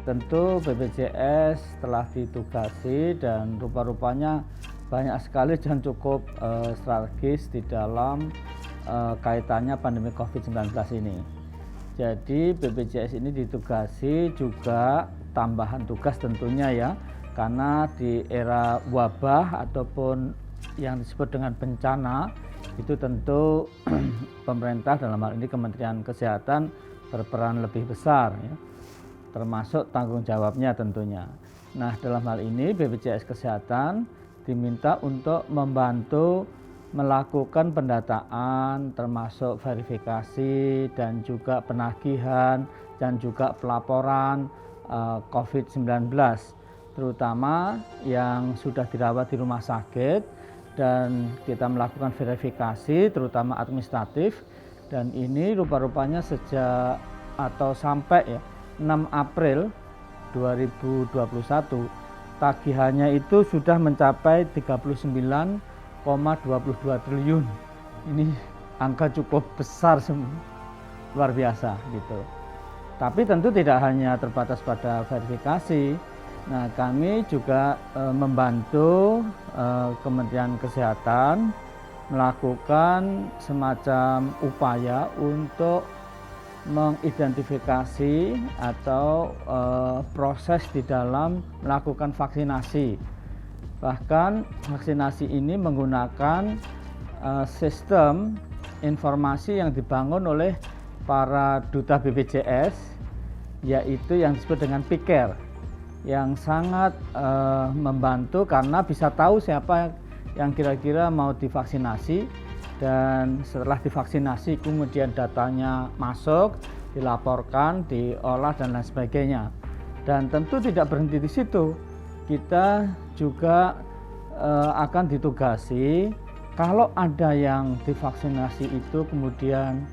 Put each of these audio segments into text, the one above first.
tentu BPJS telah ditugasi dan rupa-rupanya banyak sekali dan cukup strategis di dalam kaitannya pandemi COVID-19 ini. Jadi BPJS ini ditugasi juga tambahan tugas tentunya ya, karena di era wabah ataupun yang disebut dengan bencana itu tentu pemerintah dalam hal ini Kementerian Kesehatan berperan lebih besar ya, termasuk tanggung jawabnya tentunya. Nah, dalam hal ini BPJS Kesehatan diminta untuk membantu melakukan pendataan termasuk verifikasi dan juga penagihan dan juga pelaporan COVID-19, terutama yang sudah dirawat di rumah sakit, dan kita melakukan verifikasi terutama administratif, dan ini rupa-rupanya sejak atau sampai ya 6 April 2021 tagihannya itu sudah mencapai 39,22 triliun. Ini angka cukup besar, luar biasa gitu. Tapi tentu tidak hanya terbatas pada verifikasi. Nah, kami juga membantu Kementerian Kesehatan melakukan semacam upaya untuk mengidentifikasi atau proses di dalam melakukan vaksinasi. Bahkan vaksinasi ini menggunakan sistem informasi yang dibangun oleh para duta BPJS, yaitu yang disebut dengan PICare, yang sangat membantu karena bisa tahu siapa yang kira-kira mau divaksinasi, dan setelah divaksinasi kemudian datanya masuk, dilaporkan, diolah dan lain sebagainya. Dan tentu tidak berhenti di situ, kita juga akan ditugasi kalau ada yang divaksinasi itu kemudian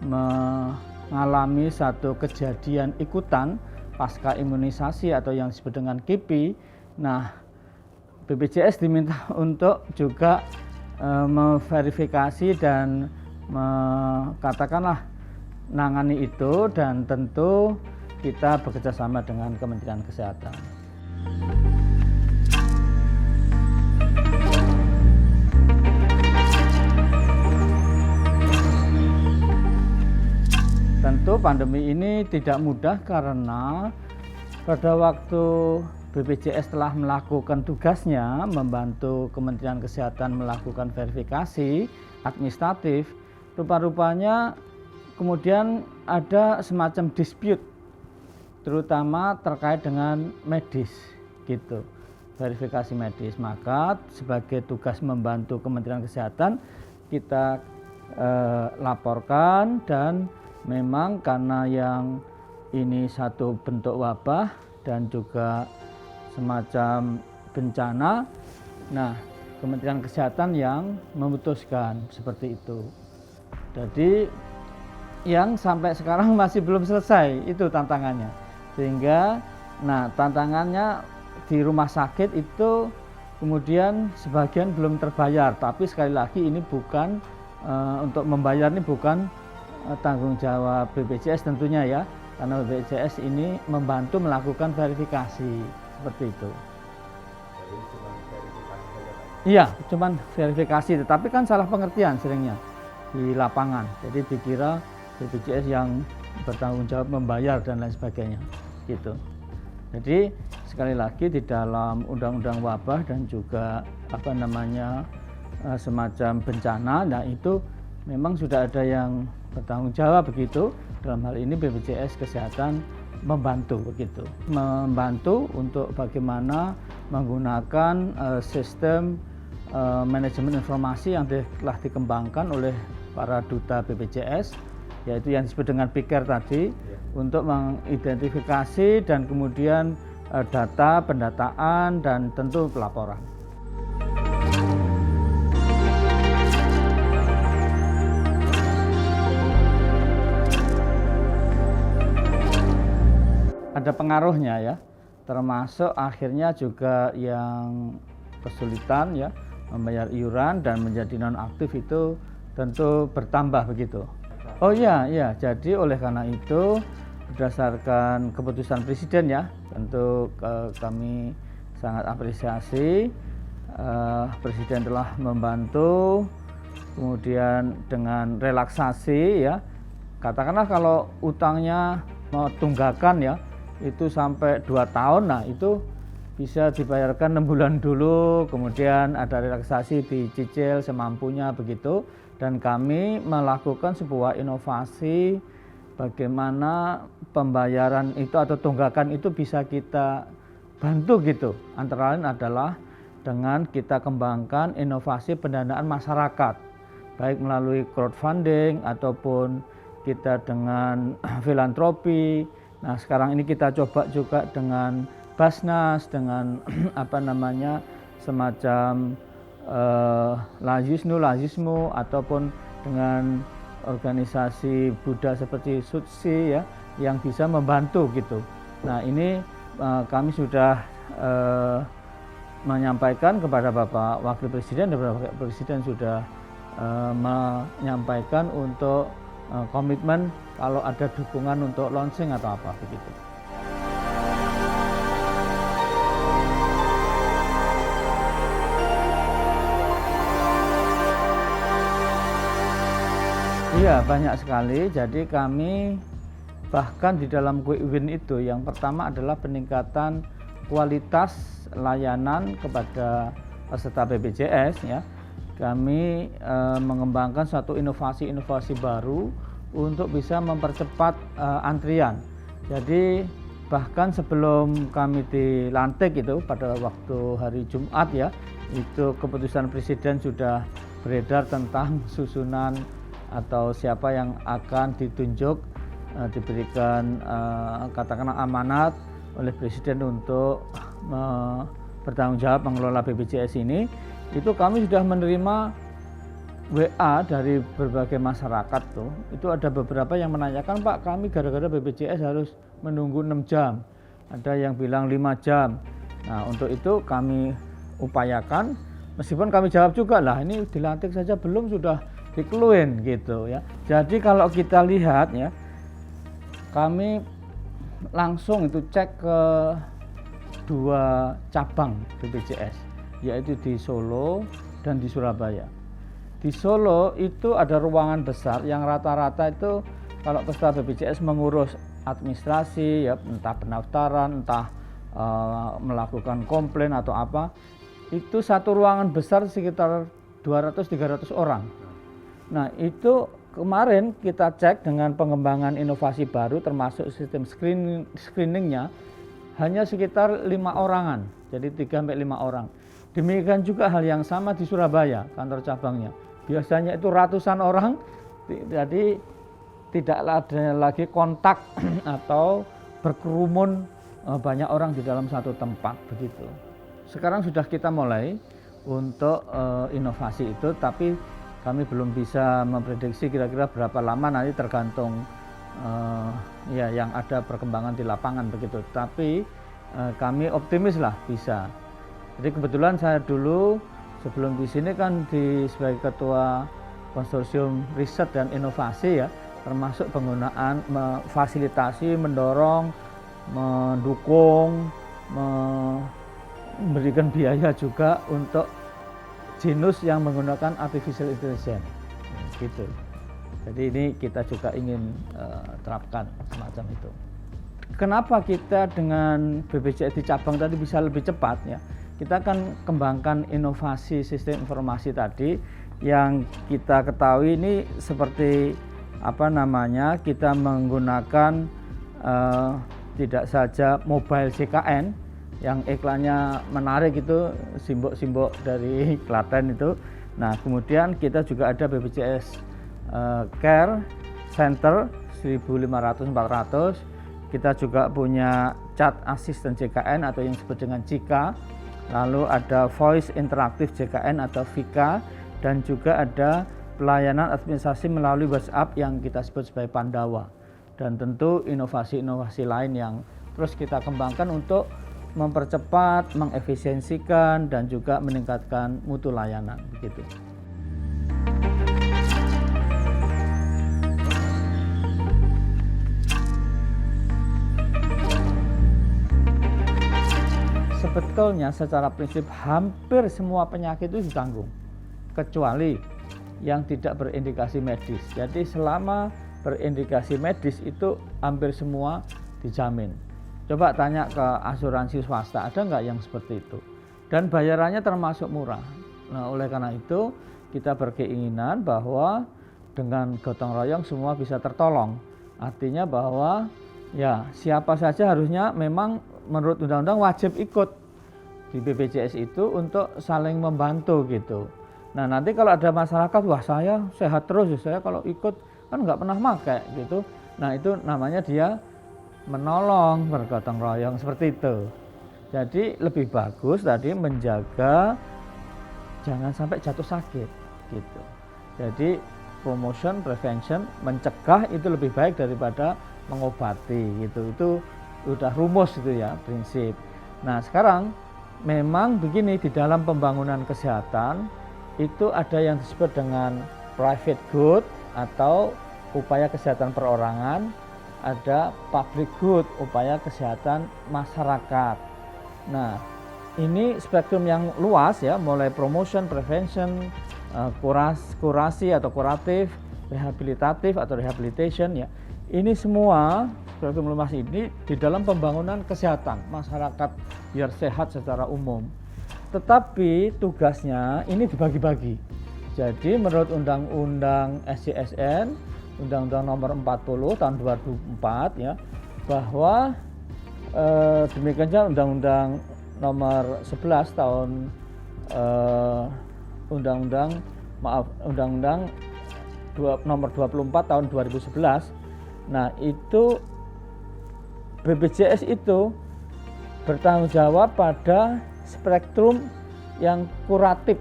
mengalami satu kejadian ikutan pasca imunisasi atau yang disebut dengan KIPI. Nah, BPJS diminta untuk juga memverifikasi dan katakanlah nangani itu, dan tentu kita bekerjasama dengan Kementerian Kesehatan. Tentu pandemi ini tidak mudah karena pada waktu BPJS telah melakukan tugasnya membantu Kementerian Kesehatan melakukan verifikasi administratif, rupa-rupanya kemudian ada semacam dispute, terutama terkait dengan medis gitu, verifikasi medis. Maka sebagai tugas membantu Kementerian Kesehatan kita laporkan, dan memang karena yang ini satu bentuk wabah dan juga semacam bencana, nah Kementerian Kesehatan yang memutuskan seperti itu. Jadi yang sampai sekarang masih belum selesai itu tantangannya, sehingga nah tantangannya di rumah sakit itu kemudian sebagian belum terbayar. Tapi sekali lagi ini bukan untuk membayar ini bukan tanggung jawab BPJS tentunya ya, karena BPJS ini membantu melakukan verifikasi seperti itu. Jadi cuma verifikasi saja, Pak? Iya, cuman verifikasi, tetapi kan salah pengertian seringnya di lapangan. Jadi dikira BPJS yang bertanggung jawab membayar dan lain sebagainya gitu. Jadi sekali lagi di dalam undang-undang wabah dan juga semacam bencana, nah itu memang sudah ada yang bertanggung jawab begitu. Dalam hal ini BPJS Kesehatan membantu begitu, membantu untuk bagaimana menggunakan sistem manajemen informasi yang telah dikembangkan oleh para duta BPJS, yaitu yang disebut dengan PICare tadi, untuk mengidentifikasi dan kemudian data, pendataan, dan tentu pelaporan. Ada pengaruhnya ya, termasuk akhirnya juga yang kesulitan ya membayar iuran dan menjadi nonaktif itu tentu bertambah begitu. Oh iya, jadi oleh karena itu berdasarkan keputusan Presiden ya, tentu kami sangat apresiasi. Presiden telah membantu, kemudian dengan relaksasi ya, katakanlah kalau utangnya mau tunggakan ya, itu sampai 2 tahun, nah itu bisa dibayarkan 6 bulan dulu, kemudian ada relaksasi dicicil semampunya begitu. Dan kami melakukan sebuah inovasi bagaimana pembayaran itu atau tunggakan itu bisa kita bantu gitu. Antara lain adalah dengan kita kembangkan inovasi pendanaan masyarakat, baik melalui crowdfunding ataupun kita dengan filantropi. Nah, sekarang ini kita coba juga dengan Basnas, dengan semacam Lazismu ataupun dengan organisasi Buddha seperti Sutsi ya, yang bisa membantu gitu. Nah, ini kami sudah menyampaikan kepada Bapak Wakil Presiden, dan Bapak Presiden sudah menyampaikan untuk komitmen kalau ada dukungan untuk launching atau apa begitu. Iya, banyak sekali. Jadi kami bahkan di dalam Quick Win itu yang pertama adalah peningkatan kualitas layanan kepada peserta BPJS ya. Kami mengembangkan suatu inovasi-inovasi baru untuk bisa mempercepat antrian. Jadi bahkan sebelum kami dilantik itu pada waktu hari Jumat ya, itu keputusan Presiden sudah beredar tentang susunan atau siapa yang akan ditunjuk, diberikan katakanlah amanat oleh Presiden untuk bertanggung jawab mengelola BPJS ini. Itu kami sudah menerima WA dari berbagai masyarakat tuh. Itu ada beberapa yang menanyakan, Pak, kami gara-gara BPJS harus menunggu 6 jam. Ada yang bilang 5 jam. Nah, untuk itu kami upayakan, meskipun kami jawab juga lah, ini dilantik saja belum sudah dikeluhin gitu ya. Jadi kalau kita lihat ya, kami langsung itu cek ke 2 cabang BPJS, yaitu di Solo dan di Surabaya. Di Solo itu ada ruangan besar yang rata-rata itu kalau peserta BPJS mengurus administrasi ya, entah pendaftaran, entah melakukan komplain atau apa, itu satu ruangan besar sekitar 200-300 orang. Nah, itu kemarin kita cek dengan pengembangan inovasi baru termasuk sistem screeningnya hanya sekitar 5 orangan, jadi 3-5 orang. Demikian juga hal yang sama di Surabaya, kantor cabangnya. Biasanya itu ratusan orang, jadi tidak ada lagi kontak atau berkerumun banyak orang di dalam satu tempat begitu. Sekarang sudah kita mulai untuk inovasi itu, tapi kami belum bisa memprediksi kira-kira berapa lama, nanti tergantung ya yang ada perkembangan di lapangan begitu. Tapi kami optimis lah bisa. Jadi kebetulan saya dulu sebelum di sini kan sebagai ketua konsorsium riset dan inovasi ya, termasuk penggunaan memfasilitasi, mendorong, mendukung, memberikan biaya juga untuk genus yang menggunakan artificial intelligence gitu. Jadi ini kita juga ingin terapkan semacam itu. Kenapa kita dengan BPJS di cabang tadi bisa lebih cepat ya? Kita akan kembangkan inovasi sistem informasi tadi yang kita ketahui ini seperti kita menggunakan tidak saja mobile JKN yang iklannya menarik itu, simbok-simbok dari Klaten itu. Nah, kemudian kita juga ada BPJS Care Center 1.500-400. Kita juga punya chat assistant JKN atau yang disebut dengan Cika. Lalu ada voice interaktif JKN atau Vika, dan juga ada pelayanan administrasi melalui WhatsApp yang kita sebut sebagai Pandawa. Dan tentu inovasi-inovasi lain yang terus kita kembangkan untuk mempercepat, mengefisiensikan, dan juga meningkatkan mutu layanan begitu. sebetulnya secara prinsip hampir semua penyakit itu ditanggung, kecuali yang tidak berindikasi medis. Jadi selama berindikasi medis itu hampir semua dijamin. Coba tanya ke asuransi swasta, ada nggak yang seperti itu? Dan bayarannya termasuk murah. Nah, oleh karena itu kita berkeinginan bahwa dengan gotong royong semua bisa tertolong. Artinya bahwa ya siapa saja harusnya memang menurut undang-undang wajib ikut di BPJS itu untuk saling membantu gitu. Nah, nanti kalau ada masyarakat, wah saya sehat terus, saya kalau ikut kan nggak pernah pakai gitu. Nah, itu namanya dia menolong, bergotong royong seperti itu. Jadi lebih bagus tadi menjaga jangan sampai jatuh sakit gitu. Jadi promotion, prevention, mencegah itu lebih baik daripada mengobati gitu. Itu udah rumus itu ya, prinsip. Nah, sekarang memang begini, di dalam pembangunan kesehatan itu ada yang disebut dengan private good atau upaya kesehatan perorangan, ada public good, upaya kesehatan masyarakat. Nah, ini spektrum yang luas ya, mulai promotion, prevention, kurasi atau kuratif, rehabilitatif atau rehabilitation ya. Ini semua spektrum luas ini di dalam pembangunan kesehatan masyarakat biar sehat secara umum. Tetapi tugasnya ini dibagi-bagi. Jadi menurut Undang-Undang SJSN, Undang-Undang Nomor 40 tahun 2004 ya, bahwa demikian juga Undang-Undang Nomor 11 tahun Undang-Undang Nomor 24 tahun 2011. Nah, itu BPJS itu bertanggung jawab pada spektrum yang kuratif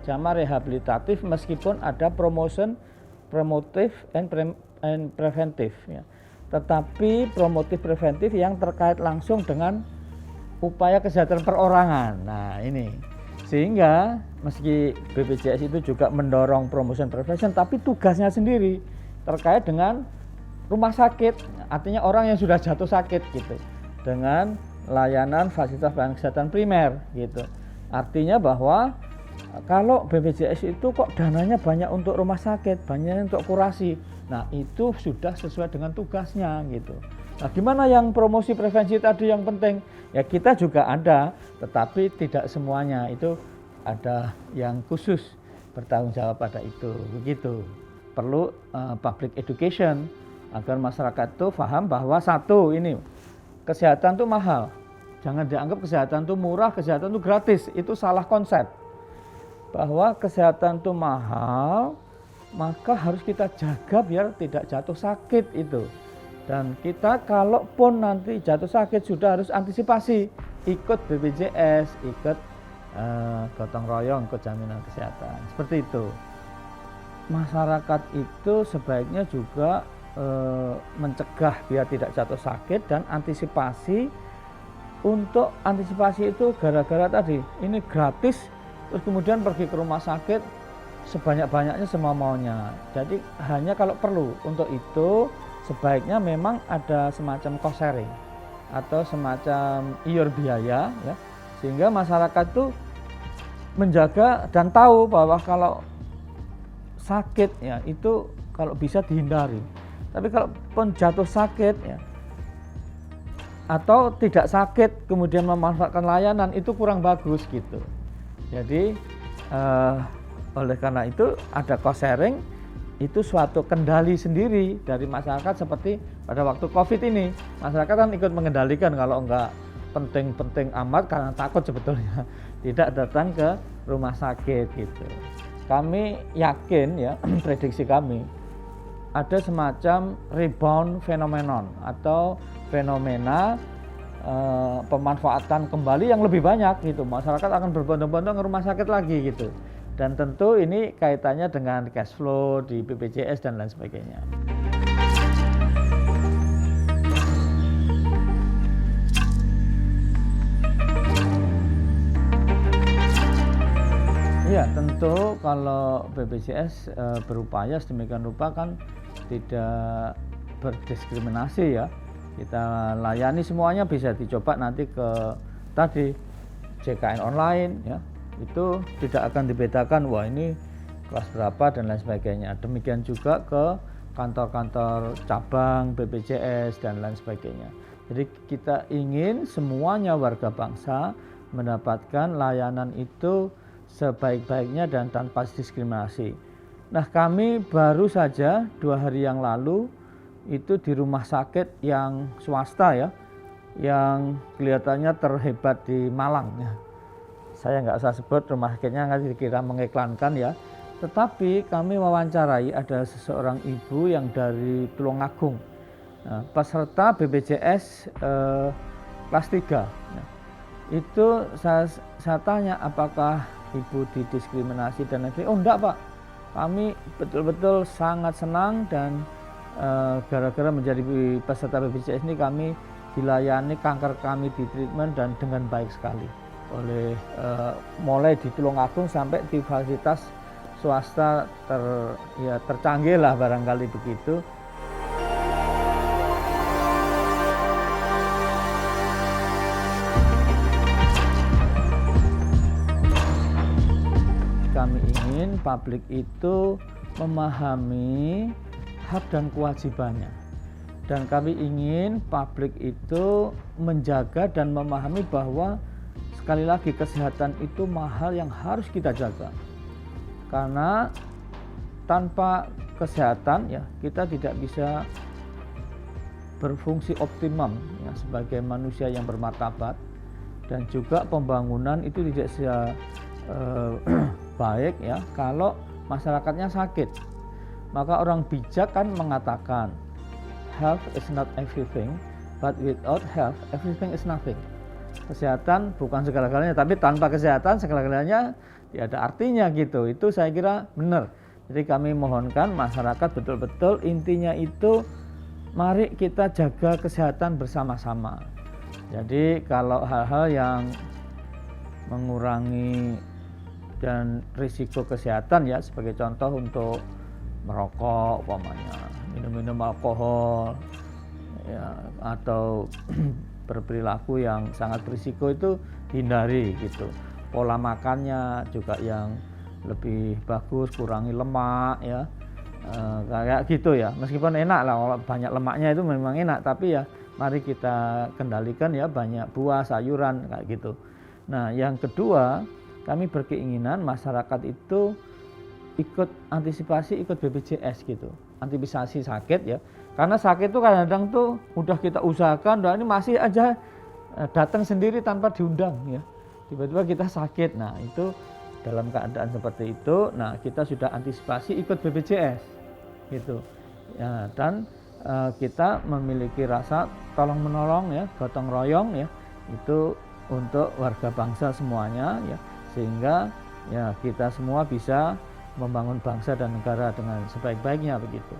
sama rehabilitatif, meskipun ada promotion, promotif, and preventif ya. Tetapi promotif preventif yang terkait langsung dengan upaya kesehatan perorangan. Nah, ini sehingga meski BPJS itu juga mendorong promotion prevention, tapi tugasnya sendiri terkait dengan rumah sakit, artinya orang yang sudah jatuh sakit gitu, dengan layanan fasilitas pelayanan kesehatan primer gitu. Artinya bahwa kalau BPJS itu kok dananya banyak untuk rumah sakit, banyak untuk kurasi. Nah, itu sudah sesuai dengan tugasnya gitu. Nah, gimana yang promosi prevensi tadi yang penting? Ya kita juga ada, tetapi tidak semuanya. Itu ada yang khusus bertanggung jawab pada itu. Begitu. Perlu public education agar masyarakat itu paham bahwa satu ini kesehatan itu mahal. Jangan dianggap kesehatan itu murah, kesehatan itu gratis. Itu salah konsep. Bahwa kesehatan itu mahal, maka harus kita jaga biar tidak jatuh sakit itu. Dan kita kalaupun nanti jatuh sakit sudah harus antisipasi. Ikut BPJS, ikut gotong royong, ikut jaminan kesehatan. Seperti itu. Masyarakat itu sebaiknya juga mencegah biar tidak jatuh sakit dan antisipasi. Untuk antisipasi itu gara-gara tadi ini gratis, terus kemudian pergi ke rumah sakit sebanyak-banyaknya semua maunya. Jadi hanya kalau perlu. Untuk itu sebaiknya memang ada semacam cost sharing atau semacam iur biaya ya, sehingga masyarakat itu menjaga dan tahu bahwa kalau sakit ya itu kalau bisa dihindari. Tapi kalau pun jatuh sakit ya, atau tidak sakit kemudian memanfaatkan layanan, itu kurang bagus gitu. Jadi oleh karena itu ada cost sharing, itu suatu kendali sendiri dari masyarakat. Seperti pada waktu COVID ini, masyarakat kan ikut mengendalikan, kalau enggak penting-penting amat karena takut sebetulnya tidak datang ke rumah sakit gitu. Kami yakin ya, prediksi kami ada semacam rebound phenomenon atau fenomena pemanfaatan kembali yang lebih banyak gitu. Masyarakat akan berbondong-bondong ke rumah sakit lagi gitu. Dan tentu ini kaitannya dengan cash flow di BPJS dan lain sebagainya. Iya, tentu kalau BPJS berupaya sedemikian rupa kan tidak berdiskriminasi ya. Kita layani semuanya, bisa dicoba nanti ke tadi JKN online ya, itu tidak akan dibedakan wah ini kelas berapa dan lain sebagainya. Demikian juga ke kantor-kantor cabang BPJS dan lain sebagainya. Jadi kita ingin semuanya warga bangsa mendapatkan layanan itu sebaik-baiknya dan tanpa diskriminasi. Nah, kami baru saja 2 hari yang lalu itu di rumah sakit yang swasta ya, yang kelihatannya terhebat di Malang ya. Saya nggak usah sebut rumah sakitnya, nanti dikira mengiklankan ya. Tetapi kami wawancarai ada seseorang ibu yang dari Tulungagung, nah, peserta BPJS kelas 3. Nah, itu saya tanya apakah ibu didiskriminasi dan lain-lain. Oh enggak Pak, kami betul-betul sangat senang dan gara-gara menjadi peserta BPJS ini kami dilayani, kanker kami di treatment dan dengan baik sekali oleh mulai di Tulungagung sampai di fasilitas swasta tercanggih lah barangkali begitu. Kami ingin publik itu memahami hak dan kewajibannya. Dan kami ingin publik itu menjaga dan memahami bahwa sekali lagi kesehatan itu mahal yang harus kita jaga. Karena tanpa kesehatan ya kita tidak bisa berfungsi optimum ya, sebagai manusia yang bermartabat, dan juga pembangunan itu tidak bisa baik ya kalau masyarakatnya sakit. Maka orang bijak kan mengatakan health is not everything, but without health everything is nothing. Kesehatan bukan segala-galanya, tapi tanpa kesehatan segala-galanya tidak ada artinya gitu. Itu saya kira benar. Jadi kami mohonkan masyarakat betul-betul intinya itu mari kita jaga kesehatan bersama-sama. Jadi kalau hal-hal yang mengurangi dan risiko kesehatan ya, sebagai contoh untuk merokok umpamanya, minum-minum alkohol ya, atau berperilaku yang sangat berisiko itu hindari gitu. Pola makannya juga yang lebih bagus, kurangi lemak ya, kayak gitu ya. Meskipun enak lah kalau banyak lemaknya itu memang enak, tapi ya mari kita kendalikan ya banyak buah, sayuran kayak gitu. Nah, yang kedua, kami berkeinginan masyarakat itu ikut antisipasi, ikut BPJS gitu, antisipasi sakit ya. Karena sakit itu kadang-kadang tuh udah kita usahakan, ini masih aja datang sendiri tanpa diundang ya. Tiba-tiba kita sakit, nah itu dalam keadaan seperti itu, nah kita sudah antisipasi ikut BPJS gitu ya, dan kita memiliki rasa tolong menolong ya, gotong royong ya, itu untuk warga bangsa semuanya ya, sehingga ya kita semua bisa membangun bangsa dan negara dengan sebaik-baiknya begitu.